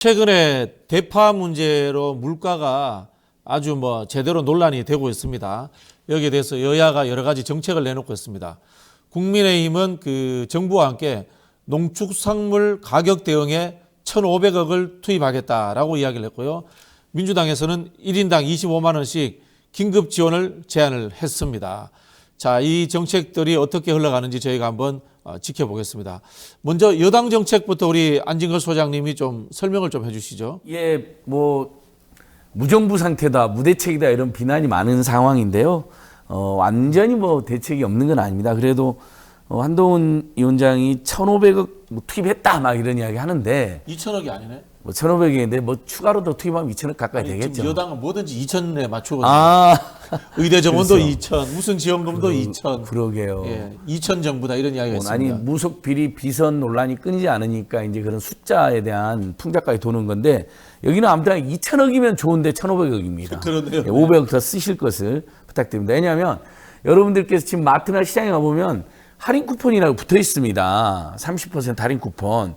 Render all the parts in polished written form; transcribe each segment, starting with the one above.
최근에 대파 문제로 물가가 아주 제대로 논란이 되고 있습니다. 여기에 대해서 여야가 여러 가지 정책을 내놓고 있습니다. 국민의힘은 그 정부와 함께 농축산물 가격 대응에 1,500억을 투입하겠다라고 이야기를 했고요. 민주당에서는 1인당 25만 원씩 긴급 지원을 제안을 했습니다. 자, 이 정책들이 어떻게 흘러가는지 저희가 한번 지켜보겠습니다. 먼저 여당 정책부터 우리 안진걸 소장님이 좀 설명을 좀 해주시죠. 예, 무정부 상태다, 무대책이다 이런 비난이 많은 상황인데요. 완전히 대책이 없는 건 아닙니다. 그래도 한동훈 위원장이 1,500억 투입했다 막 이런 이야기 하는데 2천억이 아니네. 1,500억인데 추가로 더 투입하면 2천억 가까이 되겠죠. 지금 여당은 뭐든지 2천에 맞추거든요. 아, 의대 정원도 그래서. 2천, 무슨 지원금도 2천. 그러게요. 예, 2천 정부다 이런 이야기가 아니 있습니다. 무속 비리 비선 논란이 끊이지 않으니까 이제 그런 숫자에 대한 풍자까지 도는 건데 여기는 아무튼 2천억이면 좋은데 1,500억입니다. 그러네요. 500억 더 쓰실 것을 부탁드립니다. 왜냐하면 여러분들께서 지금 마트나 시장에 가보면 할인 쿠폰이라고 붙어 있습니다. 30% 할인 쿠폰.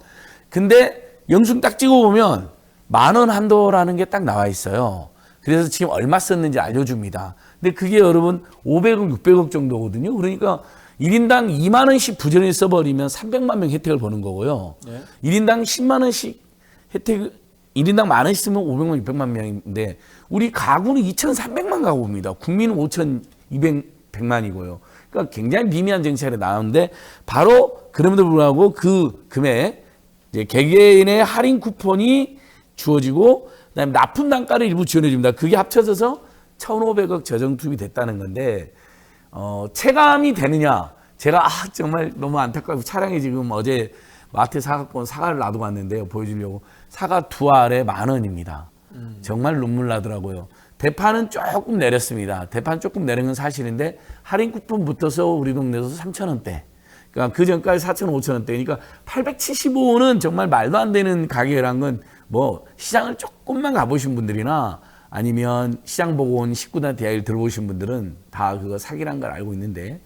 근데 영수증 딱 찍어보면 10,000원 한도라는 게 딱 나와 있어요. 그래서 지금 얼마 썼는지 알려줍니다. 근데 그게 여러분 500억, 600억 정도거든요. 그러니까 1인당 2만 원씩 부전히 써버리면 300만 명 혜택을 보는 거고요. 네. 1인당 10만 원씩 혜택, 1인당 10,000원씩 쓰면 500만, 600만 명인데 우리 가구는 2,300만 가구입니다. 국민은 5,200만이고요. 그러니까 굉장히 미미한 정책이 나오는데 바로 그럼에도 불구하고 그 금액 이제 개개인의 할인 쿠폰이 주어지고 그다음에 납품 단가를 일부 지원해 줍니다. 그게 합쳐져서 1,500억 재정 투입이 됐다는 건데 체감이 되느냐? 제가 정말 너무 안타깝고 차량에 지금 어제 마트에 사갖고 온 사과를 놔두고 왔는데요. 보여주려고 사과 2알에 10,000원입니다. 정말 눈물 나더라고요. 대파는 조금 내렸습니다. 대파는 조금 내린 건 사실인데 할인 쿠폰 붙어서 우리 동네에서 3,000원대. 그러니까 그 전까지 4,000원, 5,000원대. 그러니까 875원은 정말 말도 안 되는 가격이란 건 시장을 조금만 가보신 분들이나 아니면 시장 보고 온 식구들한테 이야기를 들어보신 분들은 다 그거 사기란 걸 알고 있는데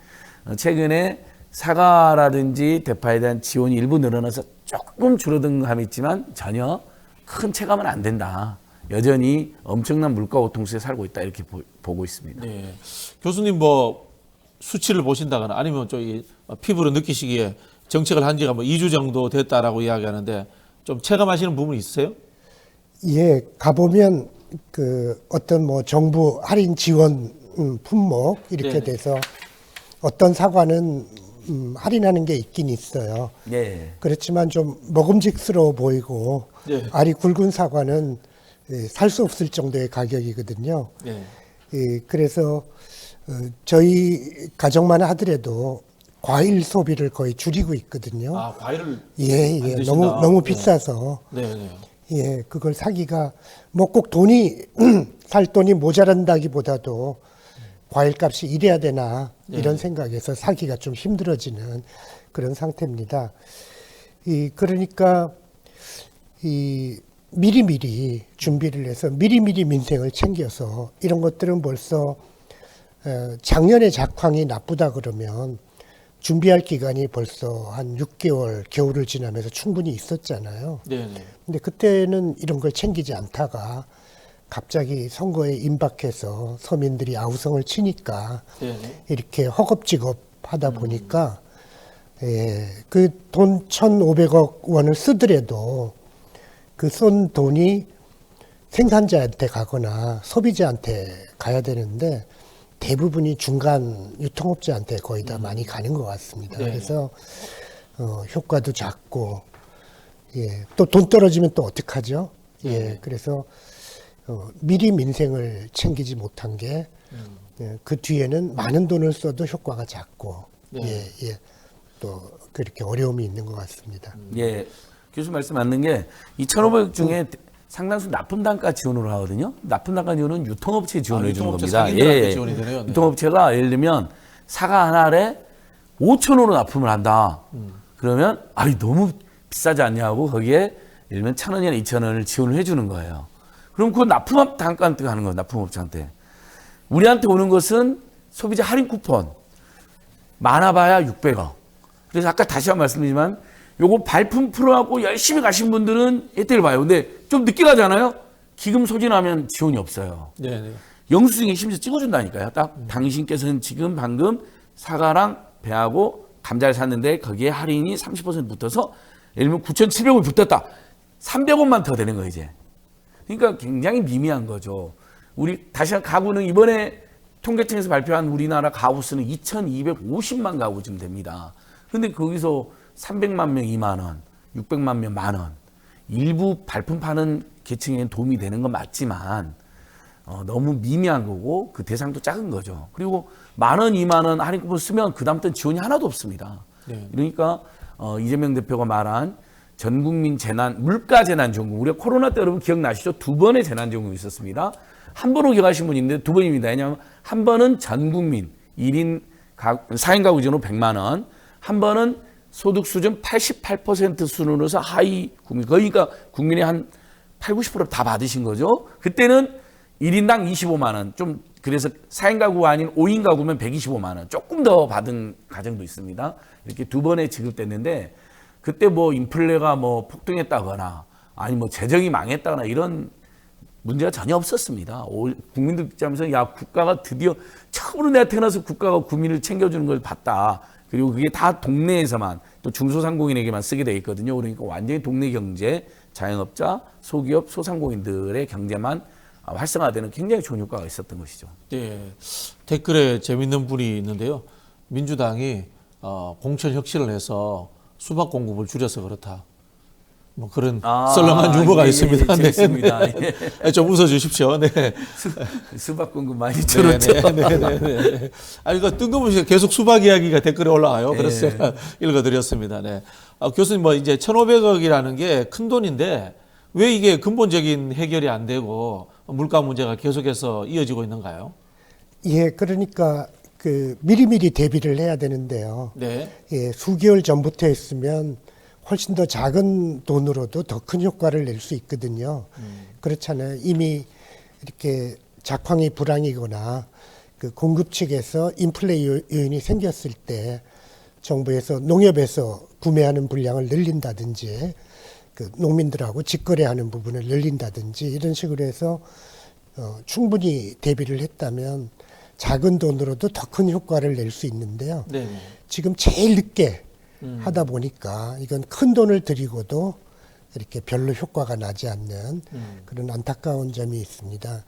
최근에 사과라든지 대파에 대한 지원이 일부 늘어나서 조금 줄어든 감이 있지만 전혀 큰 체감은 안 된다. 여전히 엄청난 물가 고통 속에 살고 있다 이렇게 보고 있습니다. 네. 교수님 수치를 보신다거나 아니면 피부로 느끼시기에 정책을 한 지가 2주 정도 됐다라고 이야기하는데 좀 체감하시는 부분이 있으세요? 예, 가보면 어떤 정부 할인 지원 품목 이렇게 네네. 돼서 어떤 사과는 할인하는 게 있긴 있어요. 네. 그렇지만 좀 먹음직스러워 보이고 네. 알이 굵은 사과는 살 수 없을 정도의 가격이거든요. 네. 그래서 저희 가정만 하더라도 과일 소비를 거의 줄이고 있거든요. 아, 과일을 예, 안 예, 드신다. 너무 비싸서. 네, 네. 예, 그걸 사기가 꼭 살 돈이 모자란다기보다도 과일값이 이래야 되나 이런 생각에서 사기가 좀 힘들어지는 그런 상태입니다. 그러니까 미리미리 준비를 해서 미리미리 민생을 챙겨서 이런 것들은 벌써 작년에 작황이 나쁘다 그러면 준비할 기간이 벌써 한 6개월 겨울을 지나면서 충분히 있었잖아요. 네. 근데 그때는 이런 걸 챙기지 않다가 갑자기 선거에 임박해서 서민들이 아우성을 치니까 네. 이렇게 허겁지겁 하다 보니까 그 돈 1,500억 원을 쓰더라도 그 쏜 돈이 생산자한테 가거나 소비자한테 가야 되는데 대부분이 중간 유통업자한테 거의 다 많이 가는 것 같습니다. 네. 그래서 효과도 작고 또 돈 떨어지면 또 어떡하죠? 그래서 미리 민생을 챙기지 못한 게 그 뒤에는 많은 돈을 써도 효과가 작고 또 그렇게 어려움이 있는 것 같습니다. 예, 교수님 말씀 맞는 게 2,500억 중에 상당수 납품 단가 지원으로 하거든요. 납품 단가 지원은 유통업체 지원을 해주는 겁니다. 상인들한테 지원이 되네요. 네. 유통업체가 예를 들면 사과 한 알에 5,000원으로 납품을 한다. 그러면 너무 비싸지 않냐고 거기에 예를 들면 1,000원이나 2,000원을 지원을 해주는 거예요. 그럼 그 납품 단가한테 가는 거예요. 납품업체한테. 우리한테 오는 것은 소비자 할인 쿠폰. 많아봐야 600억. 그래서 아까 다시 한번 말씀드리지만 요거 발품 풀어갖고 열심히 가신 분들은 혜택을 봐요. 근데 좀 늦게 가잖아요. 기금 소진하면 지원이 없어요. 네, 네. 영수증에 심지어 찍어준다니까요. 딱 당신께서는 지금 방금 사과랑 배하고 감자를 샀는데 거기에 할인이 30% 붙어서 예를 들면 9,700원이 붙었다. 300원만 더 되는 거예요, 이제. 그러니까 굉장히 미미한 거죠. 우리 다시 한 가구는 이번에 통계청에서 발표한 우리나라 가구 수는 2,250만 가구쯤 됩니다. 그런데 거기서 300만 명 2만 원, 600만 명 1만 원. 일부 발품 파는 계층에는 도움이 되는 건 맞지만 너무 미미한 거고 그 대상도 작은 거죠. 그리고 10,000원, 2만 원 할인 쿠폰 쓰면 그다음부터는 지원이 하나도 없습니다. 네. 그러니까 이재명 대표가 말한 전국민 재난 물가 재난 지원금, 우리가 코로나 때 여러분 기억나시죠? 2번의 재난 지원금이 있었습니다. 한 번으로 기억하신 분이 있는데 2번입니다. 왜냐하면 한 번은 전국민 1인 4인 가구 기준으로 100만 원, 한 번은 소득 수준 88% 수준으로서 하위 국민, 그러니까 국민의 한 80, 90% 다 받으신 거죠. 그때는 1인당 25만 원, 좀 그래서 4인 가구가 아닌 5인 가구면 125만 원, 조금 더 받은 가정도 있습니다. 이렇게 2번에 지급됐는데 그때 뭐 인플레가 뭐 폭등했다거나 아니 뭐 재정이 망했다거나 이런 문제가 전혀 없었습니다. 국민들 입장에서 야, 국가가 드디어 처음으로 내가 태어나서 국가가 국민을 챙겨주는 걸 봤다. 그리고 그게 다 동네에서만 또 중소상공인에게만 쓰게 돼 있거든요. 그러니까 완전히 동네 경제, 자영업자, 소기업, 소상공인들의 경제만 활성화되는 굉장히 좋은 효과가 있었던 것이죠. 예. 댓글에 재밌는 분이 있는데요. 민주당이 공천 혁신을 해서 수박 공급을 줄여서 그렇다. 뭐 그런 썰렁한 유머가 있습니다. 재밌습니다. 네. 좀 웃어주십시오. 네. 수박 공급 많이 줄었죠. 네. 아니, 그 뜬금없이 계속 수박 이야기가 댓글에 올라와요. 그래서 제가 읽어드렸습니다. 네. 교수님, 뭐 이제 1,500억이라는 게 큰 돈인데 왜 이게 근본적인 해결이 안 되고 물가 문제가 계속해서 이어지고 있는가요? 예, 그러니까 그 미리미리 대비를 해야 되는데요. 네. 예, 수개월 전부터 했으면 훨씬 더 작은 돈으로도 더 큰 효과를 낼 수 있거든요. 그렇잖아요. 이미 이렇게 작황이 불황이거나 그 공급 측에서 인플레 요인이 생겼을 때 정부에서 농협에서 구매하는 분량을 늘린다든지 그 농민들하고 직거래하는 부분을 늘린다든지 이런 식으로 해서 충분히 대비를 했다면 작은 돈으로도 더 큰 효과를 낼 수 있는데요. 네. 지금 제일 늦게 하다 보니까 이건 큰 돈을 들이고도 이렇게 별로 효과가 나지 않는 그런 안타까운 점이 있습니다.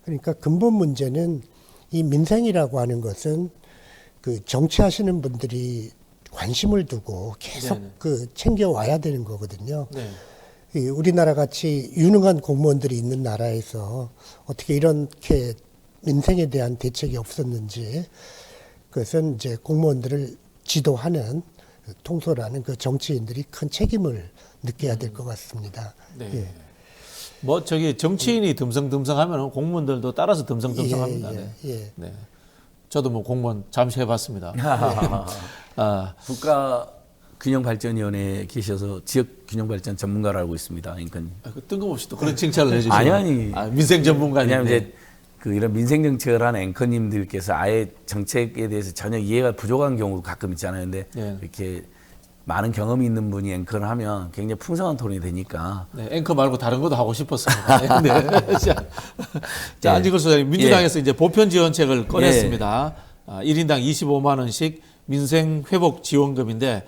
그러니까 근본 문제는 이 민생이라고 하는 것은 그 정치하시는 분들이 관심을 두고 계속 네네. 그 챙겨와야 되는 거거든요. 네. 이 우리나라 같이 유능한 공무원들이 있는 나라에서 어떻게 이렇게 민생에 대한 대책이 없었는지 그것은 이제 공무원들을 지도하는 통솔하는 그 정치인들이 큰 책임을 느껴야 될 것 같습니다. 네. 예. 뭐 저기 정치인이 듬성듬성하면 공무원들도 따라서 듬성듬성합니다. 네. 예. 네. 저도 뭐 공무원 잠시 해봤습니다. 국가 균형발전위원회에 계셔서 지역 균형발전 전문가를 알고 있습니다. 앵커님. 뜬금없이 또 그런 칭찬을 해주시네요. 아니. 민생 전문가님. 왜냐하면 이제 그 이런 민생 정책을 하는 앵커님들께서 아예 정책에 대해서 전혀 이해가 부족한 경우도 가끔 있잖아요. 근데 네. 이렇게 많은 경험이 있는 분이 앵커를 하면 굉장히 풍성한 토론이 되니까. 네, 앵커 말고 다른 것도 하고 싶었습니다. 네. 자, 예. 안진걸 소장님, 민주당에서 이제 보편 지원책을 꺼냈습니다. 1인당 25만 원씩 민생 회복 지원금인데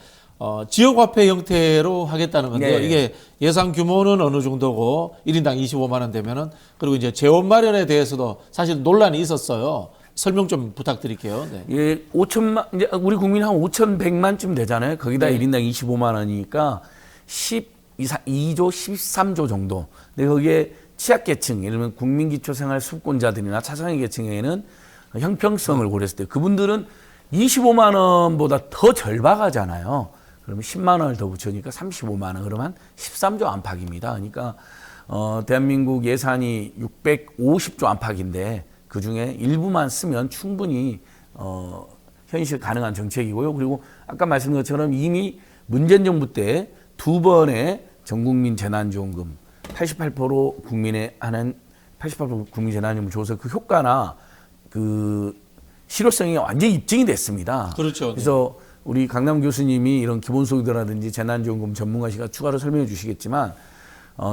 지역화폐 형태로 하겠다는 건데요. 네. 이게 예상 규모는 어느 정도고 1인당 25만 원 되면은 그리고 이제 재원 마련에 대해서도 사실 논란이 있었어요. 설명 좀 부탁드릴게요. 네. 예, 5천만, 이제 우리 국민 한 5,100만쯤 되잖아요. 거기다 네. 1인당 25만 원이니까 2조, 13조 정도. 근데 거기에 취약계층, 예를 들면 국민기초생활수급권자들이나 차상위 계층에는 형평성을 고려했을 때 그분들은 25만 원보다 더 절박하잖아요. 그러면 10만 원을 더 붙여니까 35만 원. 그러면 13조 안팎입니다. 그러니까 대한민국 예산이 650조 안팎인데 그 중에 일부만 쓰면 충분히 현실 가능한 정책이고요. 그리고 아까 말씀드린 것처럼 이미 문재인 정부 때 2번의 전국민 재난지원금 88% 국민에 하는 88% 국민 재난지원금 줘서 그 효과나 그 실효성이 완전히 입증이 됐습니다. 그렇죠. 네. 그래서 우리 강남 교수님이 이런 기본소득이라든지 재난지원금 전문가시가 추가로 설명해 주시겠지만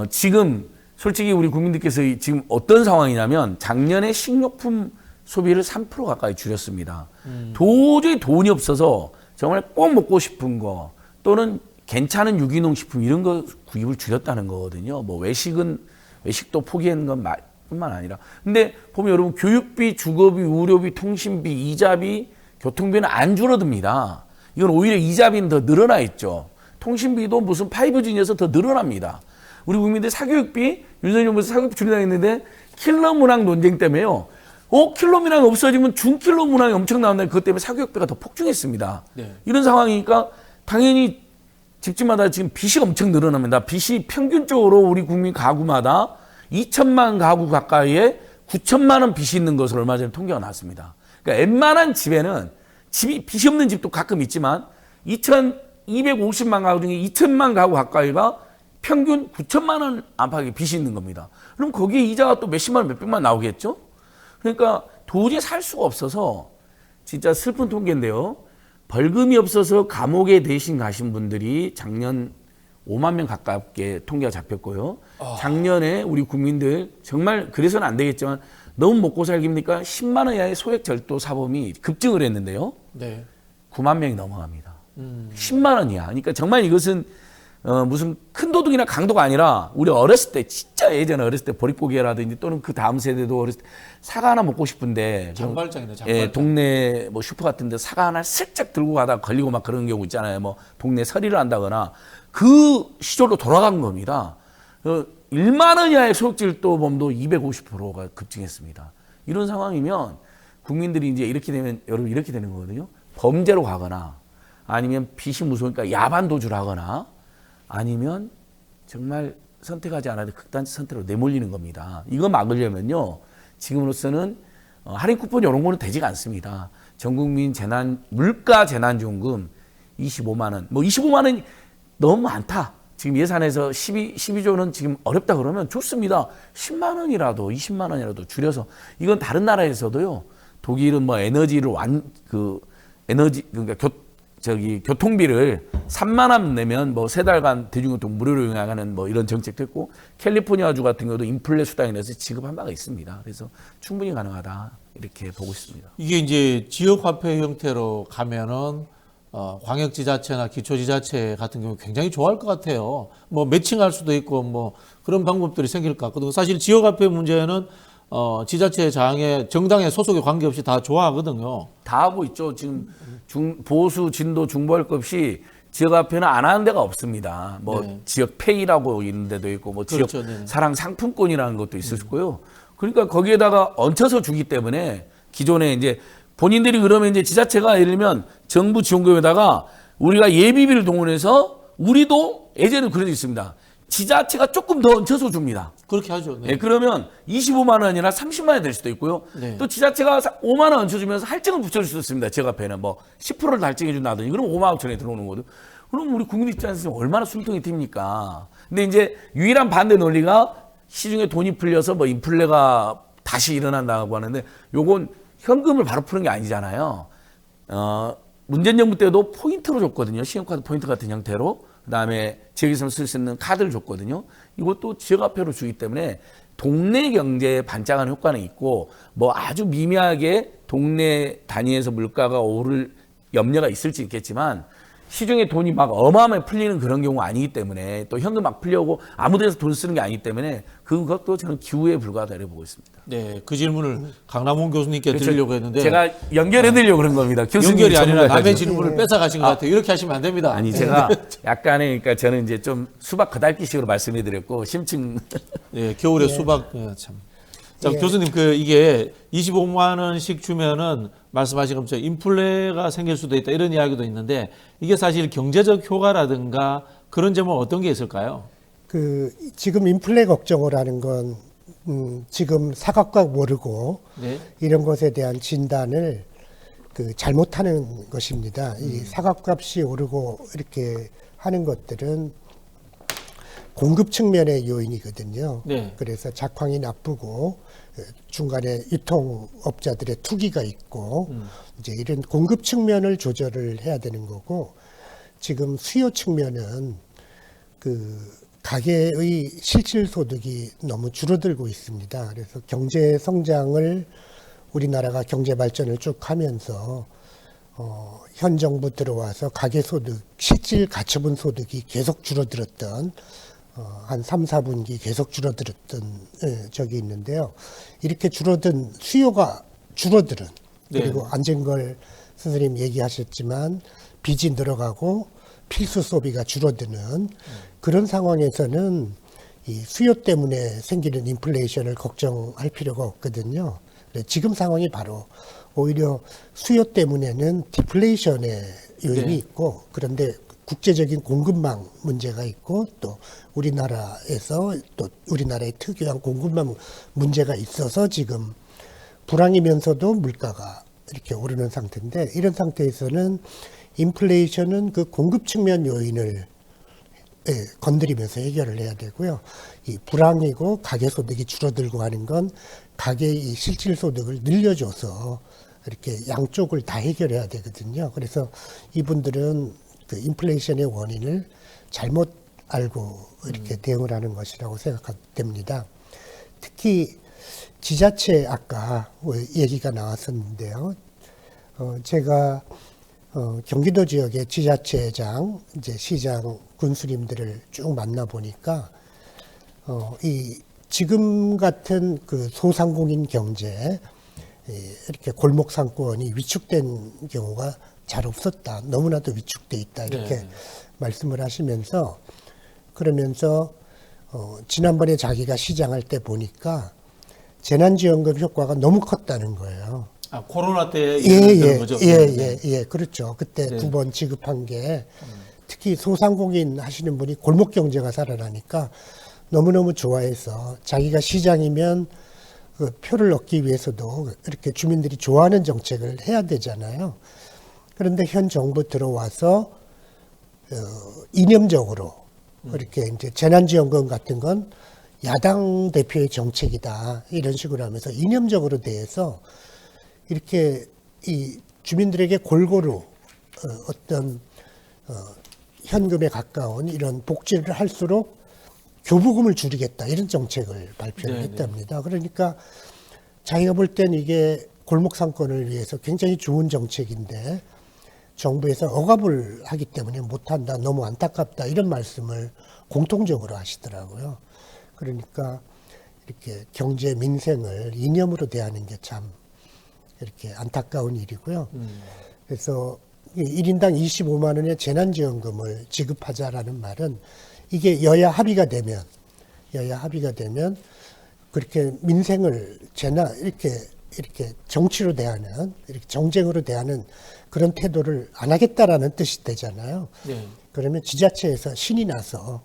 지금 솔직히 우리 국민들께서 지금 어떤 상황이냐면 작년에 식료품 소비를 3% 가까이 줄였습니다. 도저히 돈이 없어서 정말 꼭 먹고 싶은 거 또는 괜찮은 유기농 식품 이런 거 구입을 줄였다는 거거든요. 뭐 외식도 포기하는 건 뿐만 아니라. 근데 보면 여러분 교육비, 주거비, 의료비, 통신비, 이자비, 교통비는 안 줄어듭니다. 이건 오히려 이자비는 더 늘어나 있죠. 통신비도 무슨 5G에서 더 늘어납니다. 우리 국민들 사교육비, 윤석열 정부에서 사교육비 줄이다 했는데 킬러 문항 논쟁 때문에요. 킬러 문항이 없어지면 중킬러 문항이 엄청 나온다. 그것 때문에 사교육비가 더 폭증했습니다. 네. 이런 상황이니까 당연히 집집마다 지금 빚이 엄청 늘어납니다. 빚이 평균적으로 우리 국민 가구마다 2천만 가구 가까이에 9천만 원 빚이 있는 것으로 얼마 전에 통계가 나왔습니다. 그러니까 웬만한 집에는 빚이 없는 집도 가끔 있지만 2,250만 가구 중에 2천만 가구 가까이가 평균 9천만 원 안팎의 빚이 있는 겁니다. 그럼 거기에 이자가 또 몇십만 원, 몇백만 원 나오겠죠? 그러니까 도저히 살 수가 없어서 진짜 슬픈 통계인데요. 벌금이 없어서 감옥에 대신 가신 분들이 작년 5만 명 가깝게 통계가 잡혔고요. 작년에 우리 국민들 정말 그래서는 안 되겠지만 너무 먹고 살기입니까? 10만 원 이하의 소액 절도 사범이 급증을 했는데요. 네. 9만 명이 넘어갑니다. 10만 원 이하. 그러니까 정말 이것은 무슨 큰 도둑이나 강도가 아니라 우리 어렸을 때 진짜 예전에 어렸을 때 보릿고개라든지 또는 그 다음 세대도 어렸을 때 사과 하나 먹고 싶은데 장발장이네, 장발장. 예, 동네 뭐 슈퍼 같은 데 사과 하나 슬쩍 들고 가다가 걸리고 막 그런 경우 있잖아요. 뭐 동네 서리를 한다거나 그 시절로 돌아간 겁니다. 1만 원 이하의 소액질도범도 250%가 급증했습니다. 이런 상황이면 국민들이 이제 이렇게 되면 여러분 이렇게 되는 거거든요. 범죄로 가거나 아니면 빚이 무서우니까 야반 도주를 하거나 아니면 정말 선택하지 않아도 극단적 선택으로 내몰리는 겁니다. 이거 막으려면요. 지금으로서는 할인 쿠폰 이런 거는 되지가 않습니다. 전국민 물가 재난지원금 25만 원. 뭐 25만 원이 너무 많다. 지금 예산에서 12조는 지금 어렵다 그러면 좋습니다. 10만 원이라도 20만 원이라도 줄여서 이건 다른 나라에서도요. 독일은 뭐 에너지를 그러니까 교통비를 3만 원 내면 뭐 3달간 대중교통 무료로 이용하는 뭐 이런 정책도 있고 캘리포니아주 같은 경우도 인플레 수당에 대해서 지급한 바가 있습니다. 그래서 충분히 가능하다 이렇게 보고 있습니다. 이게 이제 지역화폐 형태로 가면은 광역지자체나 기초지자체 같은 경우 굉장히 좋아할 것 같아요. 뭐 매칭할 수도 있고 뭐 그런 방법들이 생길 것 같거든요. 사실 지역화폐 문제는 지자체 장에 정당의 소속에 관계없이 다 좋아하거든요. 다 하고 있죠. 지금 보수, 진도, 중보할 것 없이 지역화폐는 안 하는 데가 없습니다. 뭐 네. 지역페이라고 있는 데도 있고 뭐 그렇죠. 지역 네. 사랑 상품권이라는 것도 있을 거고요. 그러니까 거기에다가 얹혀서 주기 때문에 기존에 이제 본인들이 그러면 이제 지자체가 예를 들면 정부 지원금에다가 우리가 예비비를 동원해서 우리도 예전에 그런 게 있습니다. 지자체가 조금 더 얹혀서 줍니다. 그렇게 하죠. 네. 네, 그러면 25만 원이나 30만 원이 될 수도 있고요. 네. 또 지자체가 5만 원 얹혀주면서 할증을 붙여줄 수도 있습니다. 지역화폐는 뭐 10%를 할증해 준다든지 그럼 5만 5천에 들어오는 거죠. 그럼 우리 국민 입장에서 얼마나 숨통이 튑니까. 근데 이제 유일한 반대 논리가 시중에 돈이 풀려서 뭐 인플레가 다시 일어난다고 하는데 요건 현금을 바로 푸는 게 아니잖아요. 문재인 정부 때도 포인트로 줬거든요. 신용카드 포인트 같은 형태로. 그다음에 지역에서 쓸 수 있는 카드를 줬거든요. 이것도 지역화폐로 주기 때문에 동네 경제에 반짝하는 효과는 있고 뭐 아주 미미하게 동네 단위에서 물가가 오를 염려가 있을지 있겠지만 시중에 돈이 막 어마어마하게 풀리는 그런 경우가 아니기 때문에 또 현금 막 풀려고 아무 데서 돈 쓰는 게 아니기 때문에 그것도 저는 기후에 불과하다 이렇게 보고 있습니다. 네, 그 질문을 강남홍 교수님께 드리려고 했는데 제가 연결해드리려고 그런 겁니다. 교수님 연결이 아니라 남의 전문가가지고. 질문을 뺏어가신 것 같아요. 이렇게 하시면 안 됩니다. 아니 제가 약간의 그러니까 저는 이제 좀 수박 거달기식으로 말씀해드렸고 심층 예, 겨울에 수박 참. 자, 예. 교수님 이게 25만 원씩 주면은 말씀하신 것처럼 인플레가 생길 수도 있다 이런 이야기도 있는데 이게 사실 경제적 효과라든가 그런 점은 어떤 게 있을까요? 지금 인플레 걱정을 하는 건 지금 사각각 모르고 네. 이런 것에 대한 진단을 잘못하는 것입니다. 이 사각값이 오르고 이렇게 하는 것들은 공급 측면의 요인이거든요. 네. 그래서 작황이 나쁘고 중간에 유통업자들의 투기가 있고 이제 이런 공급 측면을 조절을 해야 되는 거고, 지금 수요 측면은 그 가계의 실질 소득이 너무 줄어들고 있습니다. 그래서 경제 성장을 우리나라가 경제 발전을 쭉 하면서 현 정부 들어와서 가계 소득, 실질 가처분 소득이 계속 줄어들었던 한 3, 4분기 계속 줄어들었던 적이 있는데요. 이렇게 줄어든 수요가 줄어들은, 네. 그리고 안진걸 선생님 얘기하셨지만 빚이 늘어가고 필수 소비가 줄어드는 그런 상황에서는 이 수요 때문에 생기는 인플레이션을 걱정할 필요가 없거든요. 지금 상황이 바로 오히려 수요 때문에는 디플레이션의 요인이 네. 있고, 그런데 국제적인 공급망 문제가 있고, 또 우리나라에서 또 우리나라의 특유한 공급망 문제가 있어서 지금 불황이면서도 물가가 이렇게 오르는 상태인데, 이런 상태에서는 인플레이션은 그 공급 측면 요인을 건드리면서 해결을 해야 되고요. 이 불황이고 가계소득이 줄어들고 하는 건 가계의 이 실질소득을 늘려줘서 이렇게 양쪽을 다 해결해야 되거든요. 그래서 이분들은 그 인플레이션의 원인을 잘못 알고 이렇게 대응을 하는 것이라고 생각됩니다. 특히 지자체, 아까 얘기가 나왔었는데요. 제가 경기도 지역의 지자체장, 이제 시장, 군수님들을 쭉 만나보니까, 이 지금 같은 그 소상공인 경제, 이렇게 골목 상권이 위축된 경우가 잘 없었다. 너무나도 위축돼 있다. 이렇게 네. 말씀을 하시면서, 그러면서, 지난번에 자기가 시장할 때 보니까 재난지원금 효과가 너무 컸다는 거예요. 아, 코로나 때 그런 거죠? 그렇죠. 그때 네. 2번 지급한 게, 특히 소상공인 하시는 분이 골목 경제가 살아나니까 너무너무 좋아해서, 자기가 시장이면 그 표를 얻기 위해서도 이렇게 주민들이 좋아하는 정책을 해야 되잖아요. 그런데 현 정부 들어와서 이념적으로 이렇게 이제 재난지원금 같은 건 야당 대표의 정책이다, 이런 식으로 하면서 이념적으로 대해서 이렇게 이 주민들에게 골고루 어떤 현금에 가까운 이런 복지를 할수록 교부금을 줄이겠다, 이런 정책을 발표를 네네. 했답니다. 그러니까 자기가 볼 땐 이게 골목 상권을 위해서 굉장히 좋은 정책인데 정부에서 억압을 하기 때문에 못한다, 너무 안타깝다, 이런 말씀을 공통적으로 하시더라고요. 그러니까 이렇게 경제 민생을 이념으로 대하는 게 참 이렇게 안타까운 일이고요. 그래서 1인당 25만 원의 재난지원금을 지급하자라는 말은, 이게 여야 합의가 되면 그렇게 민생을 이렇게 정치로 대하는, 이렇게 정쟁으로 대하는 그런 태도를 안 하겠다라는 뜻이 되잖아요. 네. 그러면 지자체에서 신이 나서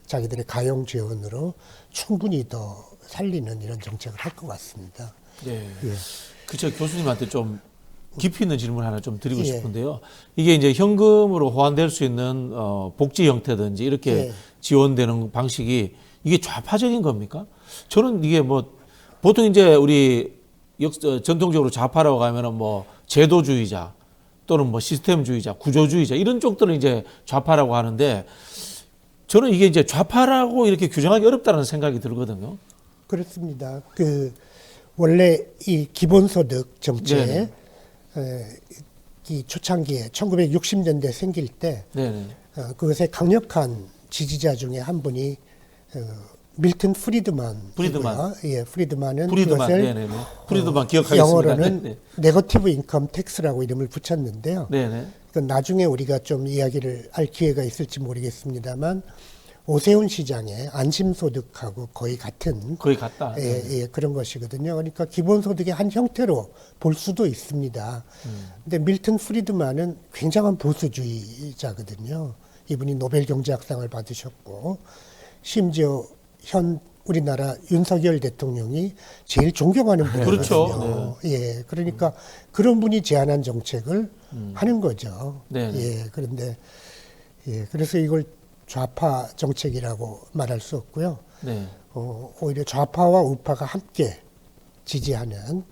자기들의 가용 지원으로 충분히 더 살리는 이런 정책을 할 것 같습니다. 네. 예. 그쵸. 교수님한테 좀 깊이 있는 질문 하나 좀 드리고 예. 싶은데요. 이게 이제 현금으로 호환될 수 있는 복지 형태든지 이렇게 예. 지원되는 방식이 이게 좌파적인 겁니까? 저는 이게 뭐 보통 이제 우리 전통적으로 좌파라고 하면은 뭐 제도주의자 또는 뭐 시스템주의자, 구조주의자 이런 쪽들은 이제 좌파라고 하는데, 저는 이게 이제 좌파라고 이렇게 규정하기 어렵다는 생각이 들거든요. 그렇습니다. 원래 이 기본소득 정책, 이 초창기에 1960년대 생길 때, 네네. 그것의 강력한 지지자 중에 한 분이 밀턴 프리드만. 예, 프리드만은 프리드만, 그것을 네네네. 프리드만 기억하겠습니다. 영어로는 네네. 네거티브 인컴 텍스라고 이름을 붙였는데요. 네네. 그건 나중에 우리가 좀 이야기를 할 기회가 있을지 모르겠습니다만, 오세훈 시장의 안심소득하고 거의 같은 거의 같다. 그런 것이거든요. 그러니까 기본소득의 한 형태로 볼 수도 있습니다. 근데 밀턴 프리드만은 굉장한 보수주의자거든요. 이분이 노벨 경제학상을 받으셨고, 심지어 현 우리나라 윤석열 대통령이 제일 존경하는 분이거든요. 그렇죠. 예, 그러니까 그런 분이 제안한 정책을 하는 거죠. 네네. 그래서 이걸 좌파 정책이라고 말할 수 없고요. 네. 오히려 좌파와 우파가 함께 지지하는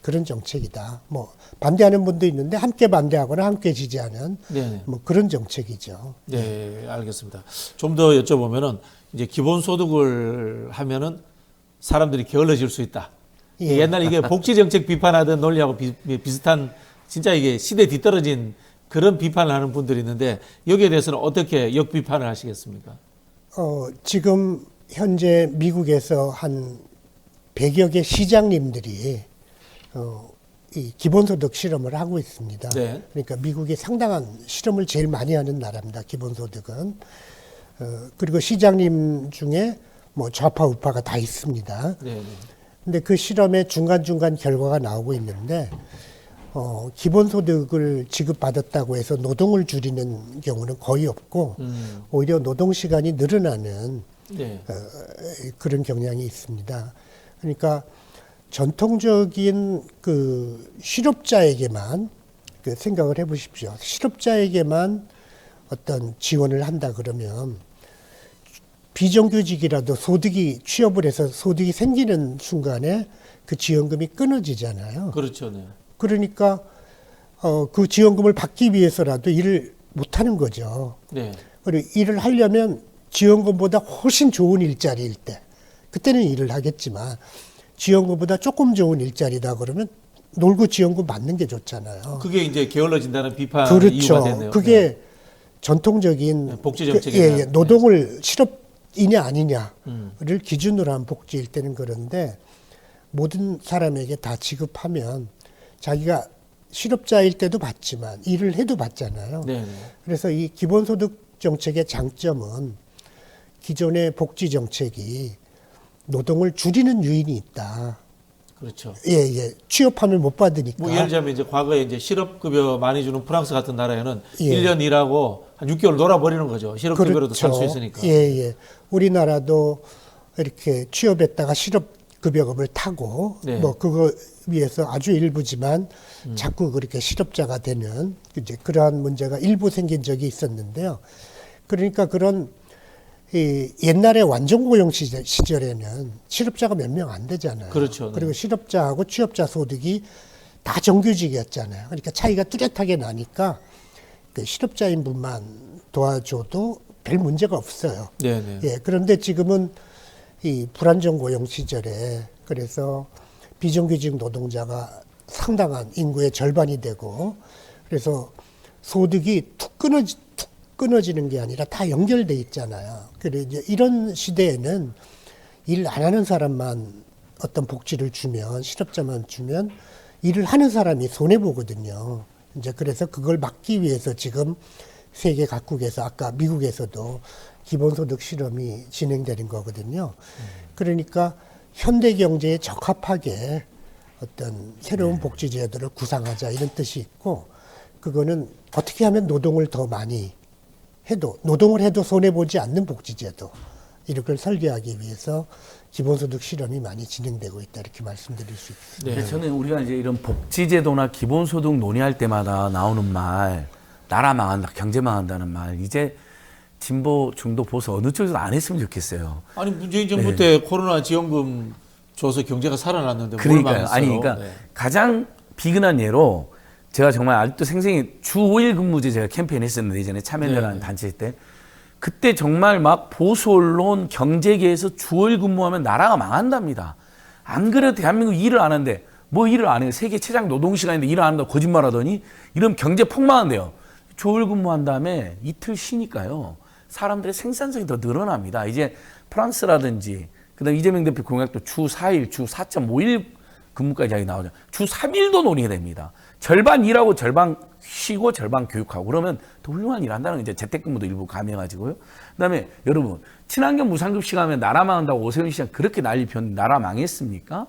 그런 정책이다. 뭐 반대하는 분도 있는데 함께 반대하거나 함께 지지하는 네. 뭐 그런 정책이죠. 네, 알겠습니다. 좀 더 여쭤보면은 이제 기본소득을 하면은 사람들이 게을러질 수 있다. 예. 옛날 이게 복지정책 비판하던 논리하고 비슷한 진짜 이게 시대 뒤떨어진 그런 비판을 하는 분들이 있는데 여기에 대해서는 어떻게 역비판을 하시겠습니까? 지금 현재 미국에서 한 100여 개 시장님들이 이 기본소득 실험을 하고 있습니다. 네. 그러니까 미국이 상당한 실험을 제일 많이 하는 나라입니다. 기본소득은. 그리고 시장님 중에 뭐 좌파 우파가 다 있습니다. 네. 근데 그 실험의 중간중간 결과가 나오고 있는데 기본소득을 지급받았다고 해서 노동을 줄이는 경우는 거의 없고 오히려 노동시간이 늘어나는 네. 그런 경향이 있습니다. 그러니까 전통적인 그 실업자에게만 그 생각을 해보십시오. 실업자에게만 어떤 지원을 한다 그러면 비정규직이라도 소득이 취업을 해서 소득이 생기는 순간에 그 지원금이 끊어지잖아요. 그렇죠. 네. 그러니까 그 지원금을 받기 위해서라도 일을 못하는 거죠. 네. 그리고 일을 하려면 지원금보다 훨씬 좋은 일자리일 때 그때는 일을 하겠지만 지원금보다 조금 좋은 일자리다 그러면 놀고 지원금 받는 게 좋잖아요. 그게 이제 게을러진다는 비판 그렇죠. 이유가 됐네요. 그게 네. 전통적인 네, 복지 정책에 대한, 노동을 실업이냐 아니냐를 기준으로 한 복지일 때는 그런데 모든 사람에게 다 지급하면 자기가 실업자일 때도 받지만 일을 해도 받잖아요. 네. 네. 그래서 이 기본소득 정책의 장점은 기존의 복지 정책이 노동을 줄이는 요인이 있다. 그렇죠. 예. 취업하면 못 받으니까. 뭐 예를 들자면 이제 과거에 이제 실업급여 많이 주는 프랑스 같은 나라에는 예. 1년 일하고 한 6개월 놀아버리는 거죠. 실업급여로도 살 수 있으니까. 예. 우리나라도 이렇게 취업했다가 실업급여금을 타고 네. 뭐 그거 위해서 아주 일부지만 자꾸 그렇게 실업자가 되는 이제 그러한 문제가 일부 생긴 적이 있었는데요. 그러니까 그런 이 옛날에 완전고용 시절에는 실업자가 몇 명 안 되잖아요. 그렇죠. 네. 그리고 실업자하고 취업자 소득이 다 정규직이었잖아요. 그러니까 차이가 뚜렷하게 나니까 그 실업자인 분만 도와줘도 별 문제가 없어요. 네네. 예, 그런데 지금은 이 불안정고용 시절에 그래서 비정규직 노동자가 상당한 인구의 절반이 되고 그래서 소득이 툭 끊어지는 게 아니라 다 연결돼 있잖아요. 그래 이제 이런 시대에는 일 안 하는 사람만 어떤 복지를 주면 실업자만 주면 일을 하는 사람이 손해 보거든요. 이제 그래서 그걸 막기 위해서 지금 세계 각국에서 아까 미국에서도 기본소득 실험이 진행되는 거거든요. 그러니까 현대 경제에 적합하게 어떤 새로운 복지 제도를 구상하자 이런 뜻이 있고 그거는 어떻게 하면 노동을 더 많이 해도 노동을 해도 손해 보지 않는 복지 제도 이런 걸 설계하기 위해서 기본소득 실험이 많이 진행되고 있다 이렇게 말씀드릴 수 있습니다. 네. 저는 우리가 이제 이런 복지제도나 기본소득 논의할 때마다 나오는 말, 나라 망한다, 경제 망한다는 말, 이제 진보, 중도, 보수 어느 쪽에서 안 했으면 좋겠어요. 아니 문재인 정부 때 코로나 지원금 줘서 경제가 살아났는데 뭘 그러니까요. 망했어요? 아니, 그러니까 네. 가장 비근한 예로 제가 정말 아직도 생생히 주 5일 근무제 제가 캠페인 했었는데 예전에 참여연대라는 단체 때 그때 정말 막 보수 언론 경제계에서 주 5일 근무하면 나라가 망한답니다. 안 그래도 대한민국 일을 안 하는데 뭐 일을 안 해요. 세계 최장 노동시간인데 일을 안 한다고 거짓말하더니 이러면 경제 폭망한대요. 주 5일 근무한 다음에 이틀 쉬니까요. 사람들의 생산성이 더 늘어납니다. 이제 프랑스라든지 그다음 이재명 대표 공약도 주 4일, 주 4.5일 근무까지 이야기 나오죠. 주 3일도 논의가 됩니다. 절반 일하고 절반 쉬고 절반 교육하고 그러면 더 훌륭한 일 한다는 게 이제 재택근무도 일부 가능해가지고요. 그다음에 여러분 친환경 무상급식 하면 나라 망한다고 오세훈 시장 그렇게 난리 폈는데 나라 망했습니까?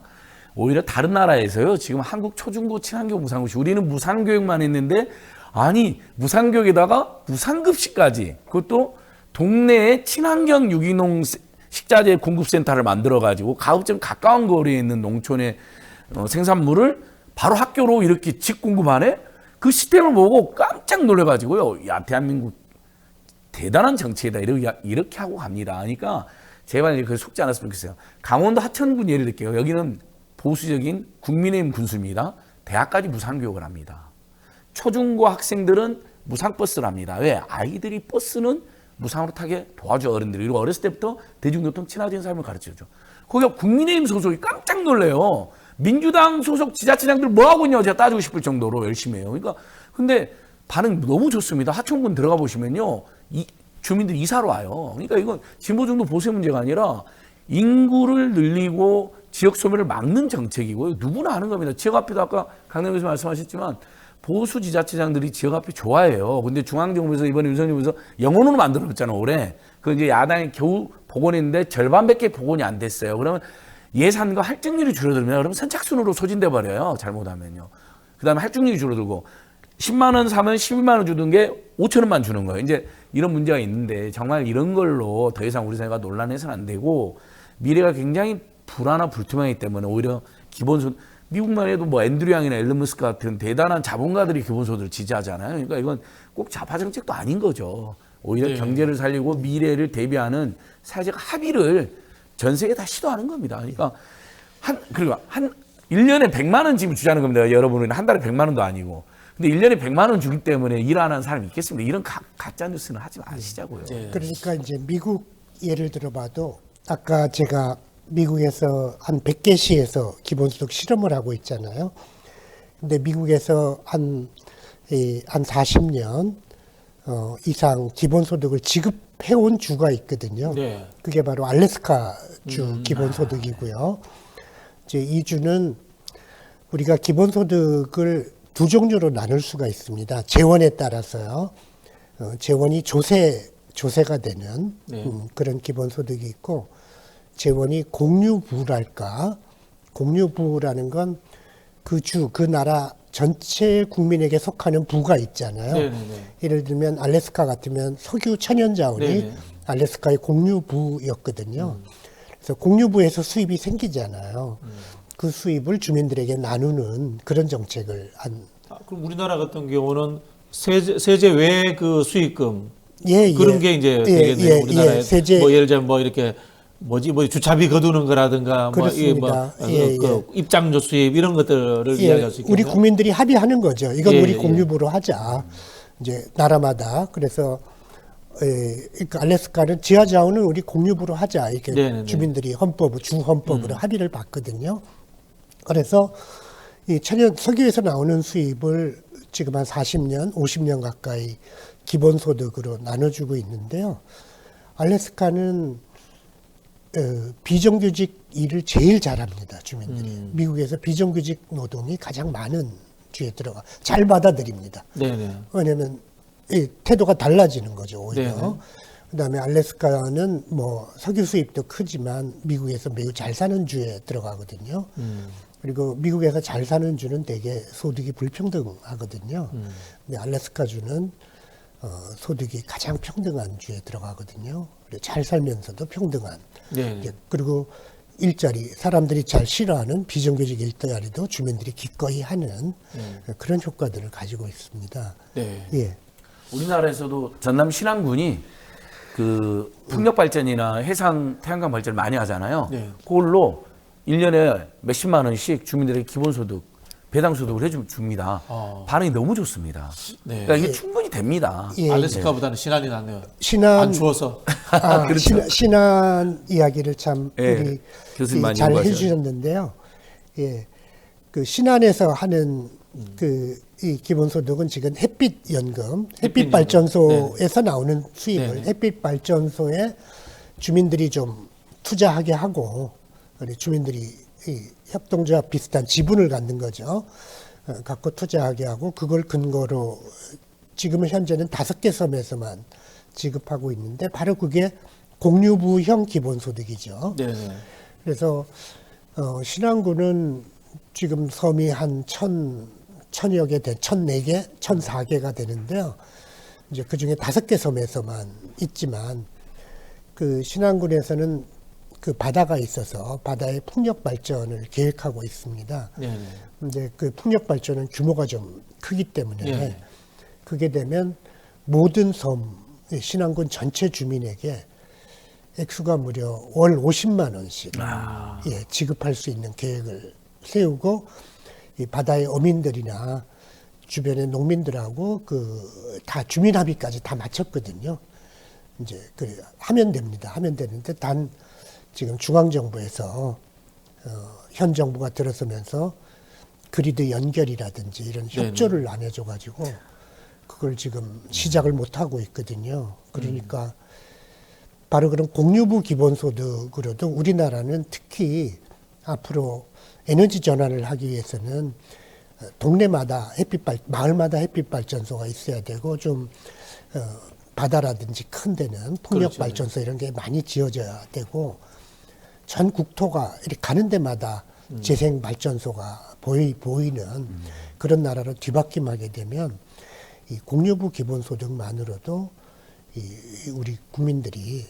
오히려 다른 나라에서요. 지금 한국 초중고 친환경 무상급식 우리는 무상교육만 했는데 아니 무상교육에다가 무상급식까지 그것도 동네에 친환경 유기농 식자재 공급센터를 만들어가지고 가급적 가까운 거리에 있는 농촌의 생산물을 바로 학교로 이렇게 직공급하네? 그 시스템을 보고 깜짝 놀래가지고요. 야, 대한민국 대단한 정책이다 이렇게 하고 갑니다. 그러니까 제발 그 속지 않았으면 좋겠어요. 강원도 하천군 예를 들게요. 여기는 보수적인 국민의힘 군수입니다. 대학까지 무상교육을 합니다. 초중고 학생들은 무상버스를 합니다. 왜? 아이들이 버스는 무상으로 타게 도와줘 어른들이. 그리고 어렸을 때부터 대중교통 친화적인 삶을 가르쳐줘. 거기가 국민의힘 소속이 깜짝 놀래요. 민주당 소속 지자체장들 뭐 하고 있냐고 제가 따지고 싶을 정도로 열심히 해요. 그러니까 근데 반응 너무 좋습니다. 하천군 들어가 보시면요. 주민들이 이사로 와요. 그러니까 이건 진보 정도 보수의 문제가 아니라 인구를 늘리고 지역 소멸을 막는 정책이고요. 누구나 하는 겁니다. 지역 화폐도 아까 강남 교수님 말씀하셨지만 보수 지자체장들이 지역 화폐 좋아해요. 근데 중앙정부에서 이번에 윤석열 정부에서 영원으로 만들어놨잖아 올해. 그 이제 야당이 겨우 복원했는데 절반밖에 복원이 안 됐어요. 그러면 예산과 할증률이 줄어들면 그러면 선착순으로 소진돼 버려요. 잘못하면요. 그다음에 할증률이 줄어들고 10만 원 사면 11만 원 주던 게 5천 원만 주는 거예요. 이제 이런 문제가 있는데 정말 이런 걸로 더 이상 우리 사회가 논란해서는 안 되고 미래가 굉장히 불안하고 불투명하기 때문에 오히려 기본소득 미국만 해도 뭐 앤드류 양이나 앨런 머스크 같은 대단한 자본가들이 기본소득을 지지하잖아요. 그러니까 이건 꼭 좌파 정책도 아닌 거죠. 오히려 경제를 살리고 미래를 대비하는 사회적 합의를 전 세계 다 시도하는 겁니다. 그러니까 그리고 1년에 100만 원 지금 주자는 겁니다. 여러분은 한 달에 100만 원도 아니고. 근데 1년에 100만 원 주기 때문에 일 안 하는 사람이 있겠습니까? 이런 가짜 뉴스는 하지 마시자고요. 그러니까 이제 미국 예를 들어봐도 아까 제가 미국에서 한 100개 시에서 기본소득 실험을 하고 있잖아요. 근데 미국에서 한 40년 이상 기본소득을 지급해온 주가 있거든요. 네. 그게 바로 알래스카 주 기본소득이고요. 이제 이 주는 우리가 기본소득을 두 종류로 나눌 수가 있습니다. 재원에 따라서요. 재원이 조세가 되는 그런 기본소득이 있고, 재원이 공유부랄까. 공유부라는 건 그 주, 그 나라 전체 국민에게 속하는 부가 있잖아요. 네네네. 예를 들면 알래스카 같으면 석유 천연자원이 네네. 알래스카의 공유부였거든요. 그래서 공유부에서 수입이 생기잖아요. 그 수입을 주민들에게 나누는 그런 정책을 한. 그럼 우리나라 같은 경우는 세제 외 그 수익금 예, 그런 예. 게 이제 예, 되겠네요. 예, 우리나라에 예, 세제. 뭐 예를 들면 뭐 이렇게 뭐 주차비 거두는 거라든가 그렇습니다. 뭐 예, 그 입장료 수입 이런 것들을 예, 이야기할 수 있겠네요. 우리 국민들이 합의하는 거죠. 이건 예, 우리 예. 공유부로 하자. 이제 나라마다. 그래서 그러니까 알래스카는 지하 자원은 우리 공유부로 하자. 이렇게 네네네. 주민들이 주 헌법으로 합의를 봤거든요. 그래서 이 석유에서 나오는 수입을 지금 한 40년, 50년 가까이 기본소득으로 나눠주고 있는데요. 알래스카는 비정규직 일을 제일 잘합니다, 주민들이. 미국에서 비정규직 노동이 가장 많은 주에 들어가. 잘 받아들입니다. 네네. 왜냐하면 이 태도가 달라지는 거죠, 오히려. 네네. 그다음에 알래스카는 뭐 석유 수입도 크지만 미국에서 매우 잘 사는 주에 들어가거든요. 그리고 미국에서 잘 사는 주는 대개 소득이 불평등하거든요. 근데 알래스카 주는 소득이 가장 평등한 주에 들어가거든요. 그리고 잘 살면서도 평등한. 네. 그리고 일자리, 사람들이 잘 싫어하는 비정규직 일자리도 주민들이 기꺼이 하는 그런 효과들을 가지고 있습니다. 네. 예. 우리나라에서도 전남 신안군이 그 풍력 발전이나 해상 태양광 발전을 많이 하잖아요. 네. 그걸로 1년에 몇십만 원씩 주민들에게 기본소득, 배당소득을 해줍니다. 반응이 너무 좋습니다. 네. 그러니까 이게 충분히 됩니다. 예. 알래스카보다는 신안이 낫네요. 신안 안 추워서. 그렇죠. 신안 이야기를 참 예, 우리 교수님 많이 잘 연구하셔요. 해주셨는데요. 예, 그 신안에서 하는 이 기본소득은 지금 햇빛 연금, 햇빛 발전소에서 나오는 수입을 네네. 햇빛 발전소에 주민들이 좀 투자하게 하고, 그래 주민들이 이 협동조합 비슷한 지분을 갖는 거죠. 갖고 투자하게 하고 그걸 근거로 지금은 현재는 5개 섬에서만 지급하고 있는데 바로 그게 공유부형 기본소득이죠. 네네. 그래서 신안군은 지금 섬이 한 1000여 개, 1004개, 1004개가 되는데요. 이제 그 중에 5개 섬에서만 있지만 그 신안군에서는 그 바다가 있어서 바다의 풍력 발전을 계획하고 있습니다. 네네. 근데 그 풍력 발전은 규모가 좀 크기 때문에 네. 그게 되면 모든 섬 신안군 전체 주민에게 액수가 무려 월 50만 원씩 예, 지급할 수 있는 계획을 세우고 이 바다의 어민들이나 주변의 농민들하고 그 다 주민 합의까지 다 마쳤거든요. 이제 그 하면 됩니다. 하면 되는데 단 지금 중앙 정부에서 현 정부가 들어서면서 그리드 연결이라든지 이런 협조를 안 해줘가지고 그걸 지금 시작을 못 하고 있거든요. 그러니까 바로 그런 공유부 기본소득으로도 우리나라는 특히 앞으로 에너지 전환을 하기 위해서는 동네마다 마을마다 햇빛 발전소가 있어야 되고 좀 바다라든지 큰 데는 풍력 그렇죠. 발전소 이런 게 많이 지어져야 되고 전 국토가 이렇게 가는 데마다 재생 발전소가 보이는 그런 나라로 뒤바뀜하게 되면 이 공유부 기본소득만으로도 우리 국민들이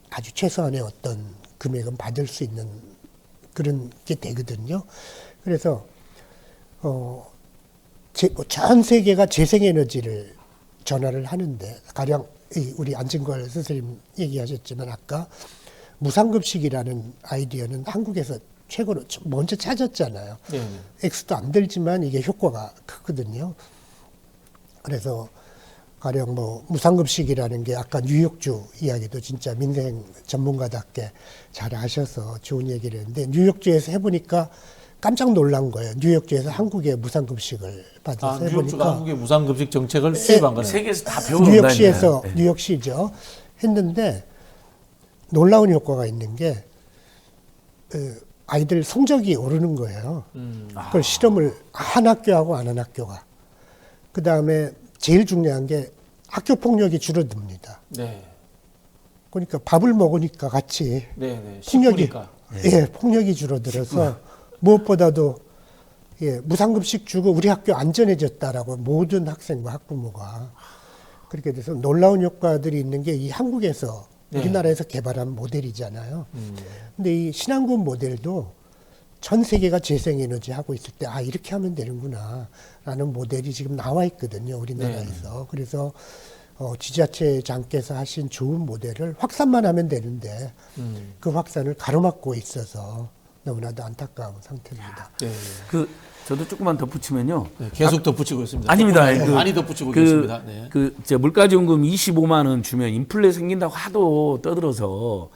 아주 최소한의 어떤 금액은 받을 수 있는 그런 게 되거든요. 그래서 전 세계가 재생에너지를 전환을 하는데 가령 우리 안진걸 선생님 얘기하셨지만 아까 무상급식이라는 아이디어는 한국에서 최고로 먼저 찾았잖아요. 네. 액수도 안 들지만 이게 효과가 크거든요. 그래서 가령 뭐 무상급식이라는 게 아까 뉴욕주 이야기도 진짜 민생 전문가답게 잘 하셔서 좋은 얘기를 했는데 뉴욕주에서 해보니까 깜짝 놀란 거예요. 뉴욕주에서 한국에 무상급식을 받아서 뉴욕주가 해보니까 한국의 무상급식 정책을 수립한 거네요. 세계에서 다 배우는 뉴욕시에서 네. 뉴욕시죠. 했는데 놀라운 효과가 있는 게 아이들 성적이 오르는 거예요. 그걸 실험을 한 학교하고 안 한 학교가. 그 다음에 제일 중요한 게 학교 폭력이 줄어듭니다. 네. 그러니까 밥을 먹으니까 같이 네. 폭력이 식구니까. 폭력이 줄어들어서 무엇보다도 무상급식 주고 우리 학교 안전해졌다라고 모든 학생과 학부모가 그렇게 돼서 놀라운 효과들이 있는 게 이 한국에서 우리나라에서 개발한 모델이잖아요. 근데 이 신안군 모델도 전 세계가 재생에너지 하고 있을 때 이렇게 하면 되는구나 라는 모델이 지금 나와 있거든요. 우리나라에서. 그래서 지자체장께서 하신 좋은 모델을 확산만 하면 되는데 그 확산을 가로막고 있어서 너무나도 안타까운 상태입니다. 네. 저도 조금만 덧붙이면요. 네, 계속 덧붙이고 있습니다. 아닙니다. 많이 덧붙이고 계십니다. 네. 물가지원금 25만 원 주면 인플레 생긴다고 하도 떠들어서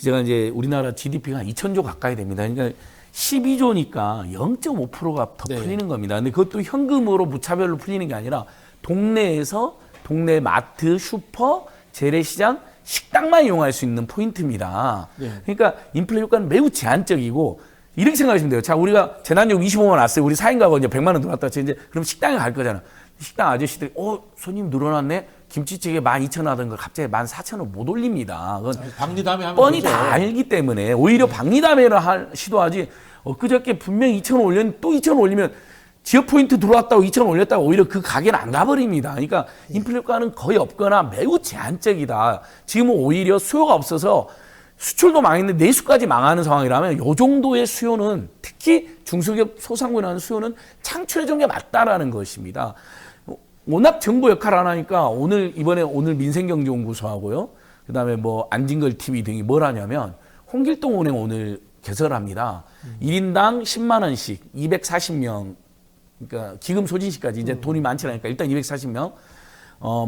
제가 이제 우리나라 GDP가 2,000조 가까이 됩니다. 그러니까 12조니까 0.5%가 더 네. 풀리는 겁니다. 근데 그것도 현금으로 무차별로 풀리는 게 아니라 동네에서 동네 마트, 슈퍼, 재래시장, 식당만 이용할 수 있는 포인트입니다. 네. 그러니까 인플레 효과는 매우 제한적이고 이렇게 생각하시면 돼요. 자, 우리가 재난요금 25만 원 왔어요. 우리 4인 가구 이제 100만 원 들어왔다. 이제 그럼 식당에 갈 거잖아. 식당 아저씨들이 손님 늘어났네. 김치찌개 12,000원 하던 걸 갑자기 14,000원 못 올립니다. 그건 박리담회 하면 뻔히 되죠. 다 알기 때문에 오히려 박리담회를 시도하지. 그저께 분명히 2,000원 올렸는데 또 2,000원 올리면 지역 포인트 들어왔다고 2,000원 올렸다고 오히려 그 가게는 안 가버립니다. 그러니까 인플레 효과는 거의 없거나 매우 제한적이다. 지금은 오히려 수요가 없어서 수출도 망했는데 내수까지 망하는 상황이라면 이 정도의 수요는 특히 중소기업 소상공인에 하는 수요는 창출해 준 게 맞다라는 것입니다. 워낙 정부 역할을 안 하니까 이번에 민생경제연구소하고요. 그다음에 뭐 안진걸 TV 등이 뭘 하냐면 홍길동은행 오늘 개설합니다. 1인당 10만 원씩 240명 그러니까 기금 소진시까지 이제 돈이 많지 않으니까 일단 240명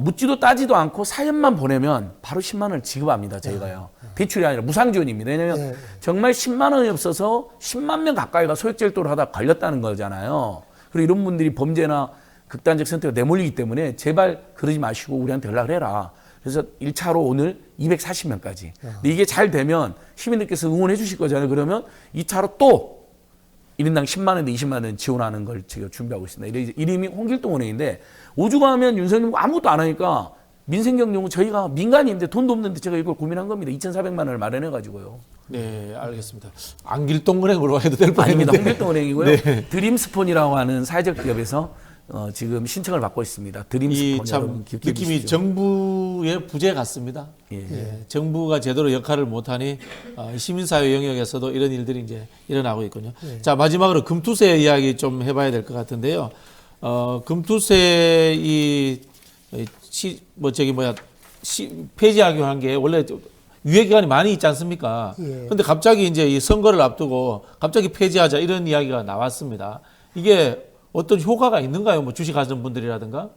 묻지도 따지도 않고 사연만 보내면 바로 10만 원을 지급합니다. 저희가요. 대출이 아니라 무상지원입니다. 왜냐하면 정말 10만 원이 없어서 10만 명 가까이가 소액제도를 하다 걸렸다는 거잖아요. 그리고 이런 분들이 범죄나 극단적 선택에 내몰리기 때문에 제발 그러지 마시고 우리한테 연락을 해라. 그래서 1차로 오늘 240명까지. 근데 이게 잘 되면 시민들께서 응원해 주실 거잖아요. 그러면 2차로 또 1인당 10만 원에서 20만 원 지원하는 걸 제가 준비하고 있습니다. 이름이 홍길동은행인데 오죽하면 윤석열 아무것도 안 하니까 민생경제는 저희가 민간인데 돈도 없는데 제가 이걸 고민한 겁니다. 2,400만 원을 마련해가지고요. 네, 알겠습니다. 안길동은행으로 해도 될 아닙니다. 뻔했는데. 홍길동은행이고요. 네. 드림스폰이라고 하는 사회적 기업에서 지금 신청을 받고 있습니다. 드림스폰 참 여러분 기억해 느낌이 주시죠. 정부의 부재 같습니다. 예. 정부가 제대로 역할을 못하니 시민사회 영역에서도 이런 일들이 이제 일어나고 있군요. 자, 마지막으로 금투세 이야기 좀 해봐야 될 것 같은데요. 금투세 폐지하기로 한 게 원래 유예 기간이 많이 있지 않습니까? 예. 근데 갑자기 이제 이 선거를 앞두고 갑자기 폐지하자 이런 이야기가 나왔습니다. 이게 어떤 효과가 있는가요? 뭐 주식하시는 분들이라든가?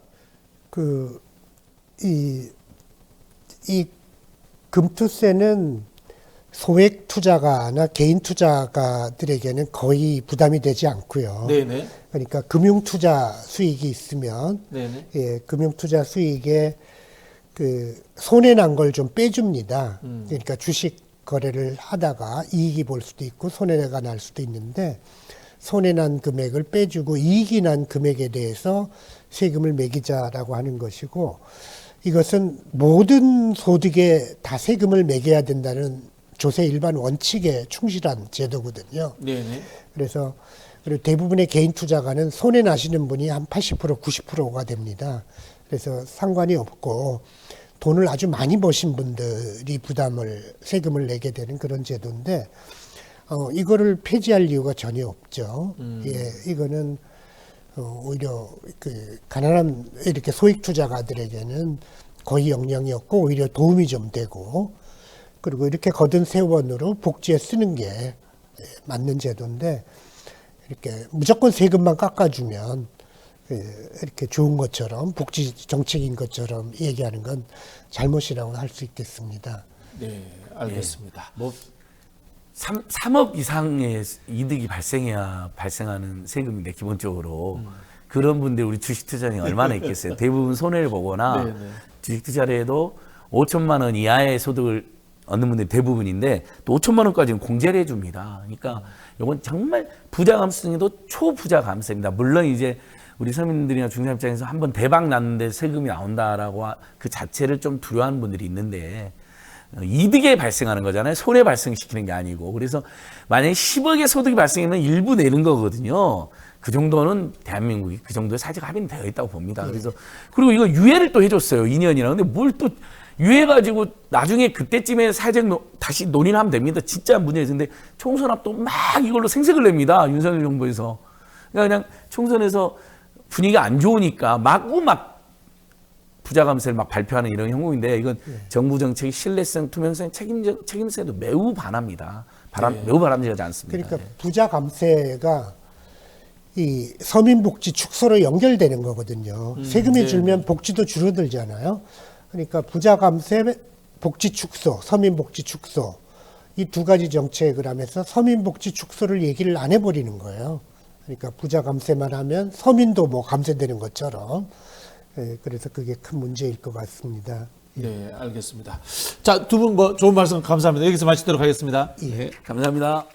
이 금투세는 소액 투자가나 개인 투자가들에게는 거의 부담이 되지 않고요. 네네. 그러니까 금융 투자 수익이 있으면 네네. 예, 금융 투자 수익에 그 손해 난 걸 좀 빼줍니다. 그러니까 주식 거래를 하다가 이익이 볼 수도 있고 손해가 날 수도 있는데 손해 난 금액을 빼주고 이익이 난 금액에 대해서 세금을 매기자라고 하는 것이고 이것은 모든 소득에 다 세금을 매겨야 된다는 조세 일반 원칙에 충실한 제도거든요. 네네. 그래서 그리고 대부분의 개인 투자가는 손해 나시는 분이 한 80%, 90%가 됩니다. 그래서 상관이 없고 돈을 아주 많이 버신 분들이 세금을 내게 되는 그런 제도인데 이거를 폐지할 이유가 전혀 없죠. 예, 이거는 오히려 그 가난한 이렇게 소액 투자가들에게는 거의 영향이 없고 오히려 도움이 좀 되고 그리고 이렇게 거둔 세원으로 복지에 쓰는 게 맞는 제도인데 이렇게 무조건 세금만 깎아주면 이렇게 좋은 것처럼 복지 정책인 것처럼 얘기하는 건 잘못이라고 할 수 있겠습니다. 네, 알겠습니다. 뭐 3억 이상의 이득이 발생해야 발생하는 세금인데 기본적으로 그런 분들 우리 주식 투자에 얼마나 있겠어요. 대부분 손해를 보거나 네네. 주식 투자를 해도 5천만 원 이하의 소득을 얻는 분들이 대부분인데 또 5천만 원까지는 공제를 해줍니다. 그러니까 이건 정말 부자 감세 중에도 초부자 감세입니다. 물론 이제 우리 서민들이나 중산 입장에서 한번 대박 났는데 세금이 나온다라고 그 자체를 좀 두려워하는 분들이 있는데 이득에 발생하는 거잖아요. 손해 발생시키는 게 아니고. 그래서 만약에 10억의 소득이 발생하면 일부 내는 거거든요. 그 정도는 대한민국이 그 정도의 사회적 합의는 되어 있다고 봅니다. 그래서 그리고 이거 유예를 또 해줬어요. 2년이나. 근데 뭘 또 유예가지고 나중에 그때쯤에 사회적 다시 논의를 하면 됩니다. 진짜 문제가 있는데 총선 앞도 막 이걸로 생색을 냅니다. 윤석열 정부에서. 그러니까 그냥 총선에서 분위기가 안 좋으니까 마구 막 부자 감세를 막 발표하는 이런 형국인데 이건 정부 정책의 신뢰성, 투명성, 책임성에도 매우 반합니다. 매우 바람직하지 않습니다. 그러니까 부자 감세가 이 서민복지 축소로 연결되는 거거든요. 세금이 줄면 복지도 줄어들잖아요. 그러니까 부자 감세, 복지 축소, 서민복지 축소 이 두 가지 정책을 하면서 서민복지 축소를 얘기를 안 해버리는 거예요. 그러니까 부자 감세만 하면 서민도 뭐 감세되는 것처럼 그래서 그게 큰 문제일 것 같습니다. 네, 알겠습니다. 자, 두 분 뭐 좋은 말씀 감사합니다. 여기서 마치도록 하겠습니다. 감사합니다.